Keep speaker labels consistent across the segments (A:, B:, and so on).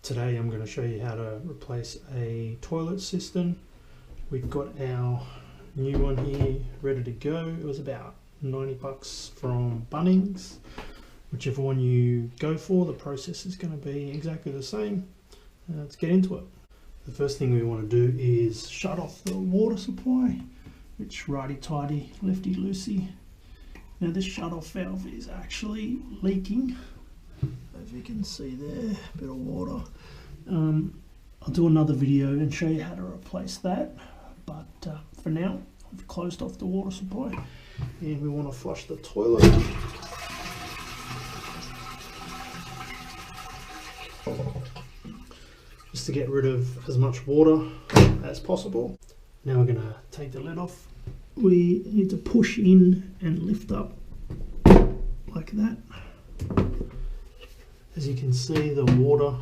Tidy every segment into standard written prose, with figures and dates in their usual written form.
A: Today I'm going to show you how to replace a toilet cistern. We've got our new one here ready to go. It was about 90 bucks from Bunnings. Whichever one you go for, the process is going to be exactly the same. Let's get into it. The first thing we want to do is shut off the water supply, which righty-tighty, lefty-loosey. Now this shut-off valve is actually leaking. As you can see there, a bit of water. I'll do another video and show you how to replace that, but for now I've closed off the water supply and we want to flush the toilet. Just to get rid of as much water as possible. Now we're going to take the lid off. We need to push in and lift up like that. As you can see, the water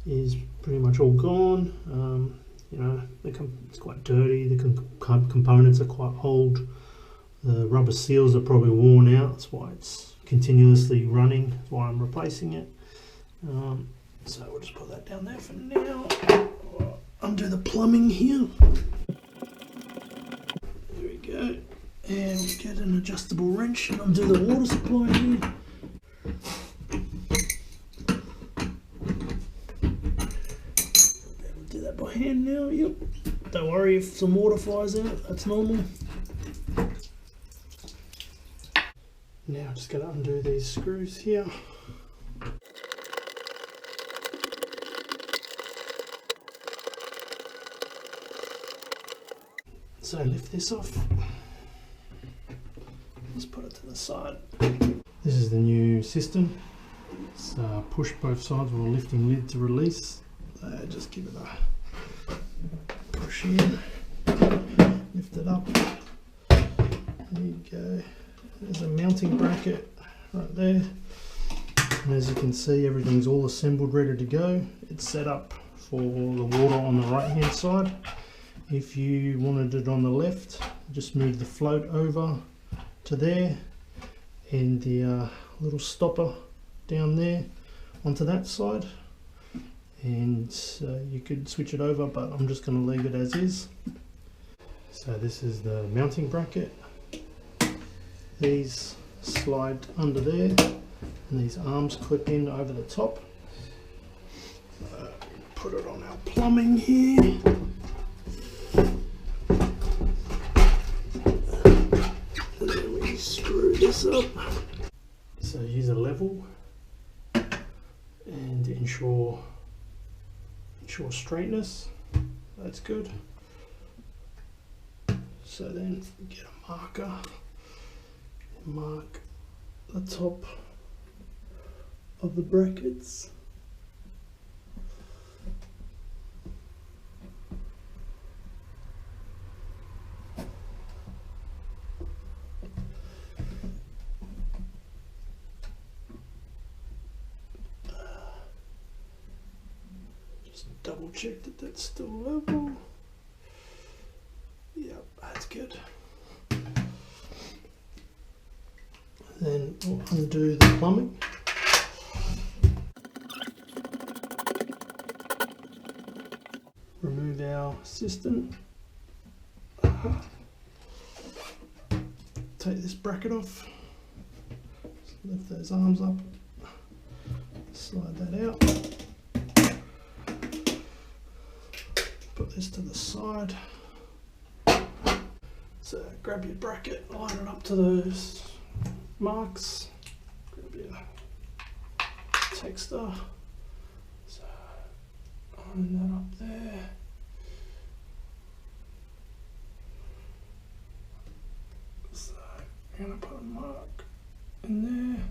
A: is pretty much all gone. You know, it's quite dirty. The components are quite old. The rubber seals are probably worn out. That's why it's continuously running. That's why I'm replacing it. So we'll just put that down there for now. Undo the plumbing here. There we go. And we get an adjustable wrench and undo the water supply here. Do that by hand now, yep. Don't worry if some water flies out, that's normal. Now I'm just going to undo these screws here. So lift this off. Let's put it to the side. This is the new cistern. It's push both sides with a lifting lid to release. Just give it a push in, lift it up. There you go. There's a mounting bracket right there. And as you can see, everything's all assembled, ready to go. It's set up for the water on the right hand side. If you wanted it on the left, just move the float over to there and the little stopper down there onto that side. And you could switch it over, but I'm just going to leave it as is. So this is the mounting bracket. These slide under there and these arms clip in over the top. Put it on our plumbing here. And then we screw this up. So use a level and ensure straightness. That's good. So then get a marker and mark the top of the brackets. Double check that that's still level. Yep, that's good. Then we'll undo the plumbing. Remove our cistern. Take this bracket off. Lift those arms up. Slide that out. Put this to the side. So grab your bracket, line it up to those marks. Grab your texter. So line that up there. So I'm going to put a mark in there.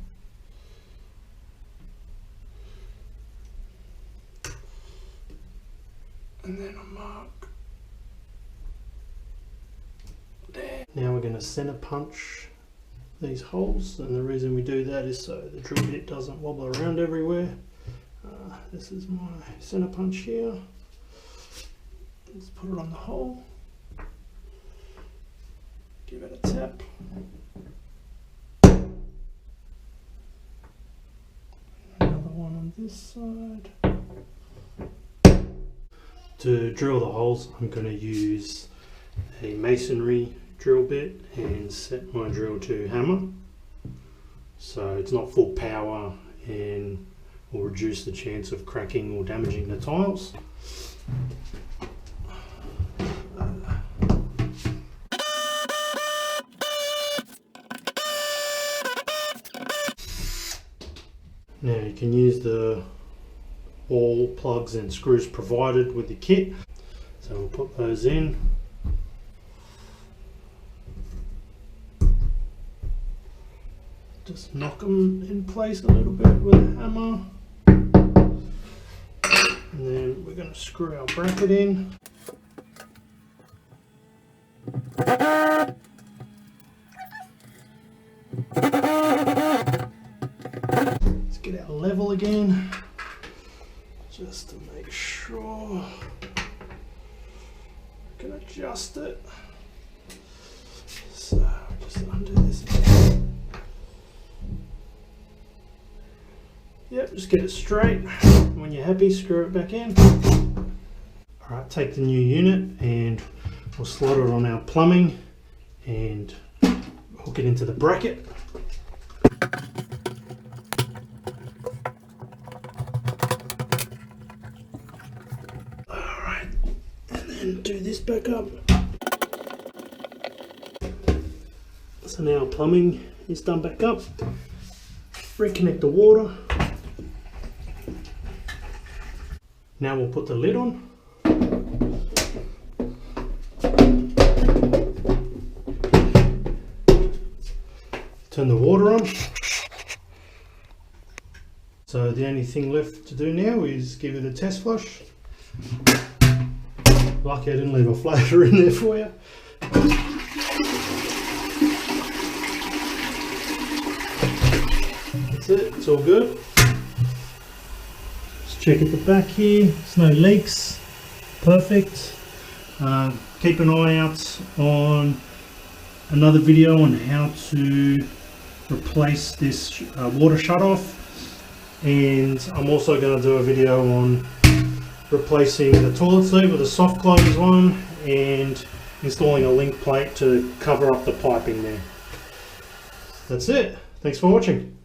A: And then a mark there. Now we're going to center punch these holes, and the reason we do that is so the drill bit doesn't wobble around everywhere. This is my center punch here. Let's put it on the hole. Give it a tap. Another one on this side. To drill the holes, I'm going to use a masonry drill bit and set my drill to hammer, so it's not full power and will reduce the chance of cracking or damaging the tiles. Now you can use the all plugs and screws provided with the kit, so we'll put those in. Just knock them in place a little bit with a hammer, and then we're going to screw our bracket in. Let's get our level again, just to make sure. I can adjust it. So just undo this again. Yep, just get it straight. When you're happy, screw it back in. Alright, take the new unit and we'll slot it on our plumbing and hook it into the bracket. Alright, and then do this back up. So now our plumbing is done back up. Reconnect the water. Now we'll put the lid on. Turn the water on. So the only thing left to do now is give it a test flush. Lucky I didn't leave a floater in there for you. That's it, it's all good. Check at the back here, there's no leaks, perfect. Keep an eye out on another video on how to replace this water shutoff, and I'm also going to do a video on replacing the toilet seat with a soft close one and installing a link plate to cover up the piping there. That's it, thanks for watching.